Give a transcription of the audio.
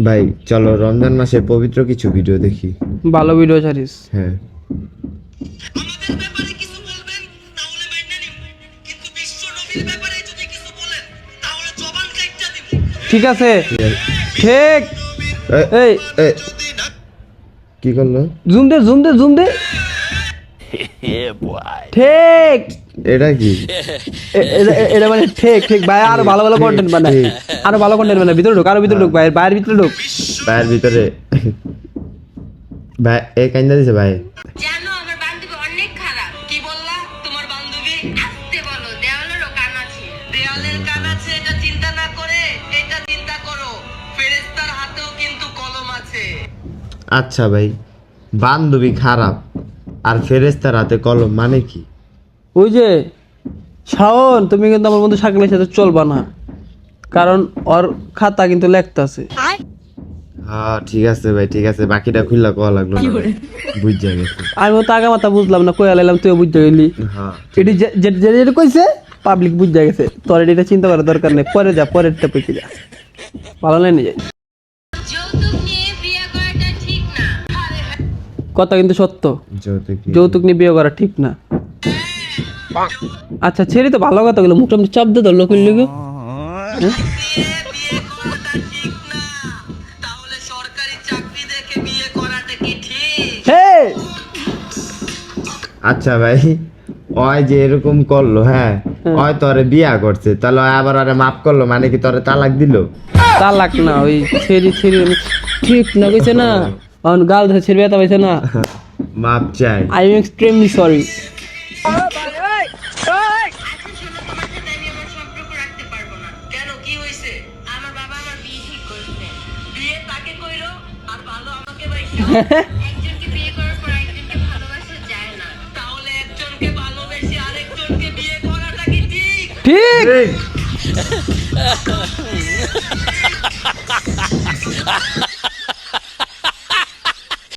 ভাই চলো রমজান মাসে পবিত্র কিছু ভিডিও দেখি। ভালো ভিডিও ছাড়িস। হ্যাঁ আমাদের ব্যাপারে কিছু বলবেন তাহলে মাইন্না নিব, কিন্তু বিশ্ব নবীর ব্যাপারে যদি কিছু বলেন তাহলে জবান কাইট্টা দিব। ঠিক আছে ঠিক। এই এ, কি করলো? জুম দে ঠিক। এটা কি? এটা মানে ঠিক ভাই, আরো ভালো কন্টেন্ট বানায়, আরো ভালো কন্টেন্ট বানায়। ভিতরে ঢুক, আরো ভিতরে ঢুক ভাই, বাইরের ভিতরে ঢুক। ভাইয়ের ভিতরে ভাই এ কাইন্দা দিছে ভাই। জানো আমার বান্ধবী অনেক খারাপ। কি বললা? তোমার বান্ধবী আসতে বলো, দেওয়ালেরও কান আছে। দেয়ালের কান আছে এটা চিন্তা না করে এটা চিন্তা করো, ফেরেশতার হাতেও কিন্তু কলম আছে। আচ্ছা ভাই, বান্ধবী খারাপ আর ফেরেশতার হাতে কলম মানে কি? ওই যে শাওন, তুমি কিন্তু আমার বন্ধু শাকিলের সাথে চলবা না, কারণ ওর খাতা কিন্তু লেখতাছে। হ্যাঁ ঠিক আছে ভাই, ঠিক আছে, বাকিটা খুললা কোয়া লাগলো না, বুঝা গেছে। আমি তো আগা মাথা বুঝলাম না, কই আলাইলাম, তুইও বুঝতে গেলি। হ্যাঁ এটি যেটা কইছে পাবলিক বুঝতে গেছে, তোর এটা চিন্তা করার দরকার নেই। পরে যা, পরের টপিকে যা, ভালো লাগে নিজে। যৌতুক নিয়ে বিয়ে করাটা ঠিক না। কথা কিন্তু সত্য, যৌতুক যৌতুক নিয়ে বিয়ে করা ঠিক না। আচ্ছা ছেড়ে তো ভালো কথা গুলো, মুখটা চাপ দে ধরলো করলি গো। বিয়ে করাটা ঠিক না, তাহলে সরকারি চাকরি দেখে বিয়ে করাটা কি ঠিক? হে আচ্ছা ভাই, ওই যে এরকম করলো, হ্যাঁ ওই তোরে বিয়া করছে, তাহলে ওই আবার আরে মাফ করলো মানে কি তোরে তালাক দিল? তালাক না, ওই ছেড়ে ঠিক না কইছে না, গাল ধরে ছেড়ে ব্যথা পাইছে না। মাপ চাই। I am extremely sorry. আচ্ছা শোনো, তোমার সাথে আমি আমার সম্পর্ক রাখতে পারবো না। কেন, কি হয়েছে? আমার বাবা আমার বিয়ে ঠিক করছে। বিয়ে তাকে কইরো আর ভালো আমাকে বাইসা। একজনকে বিয়ে করার পর আরেকজনকে ভালোবাসা যায় না। তাহলে একজনকে ভালোবেসে আরেকজনকে বিয়ে করাটা কি ঠিক? ঠিক। ঠিক।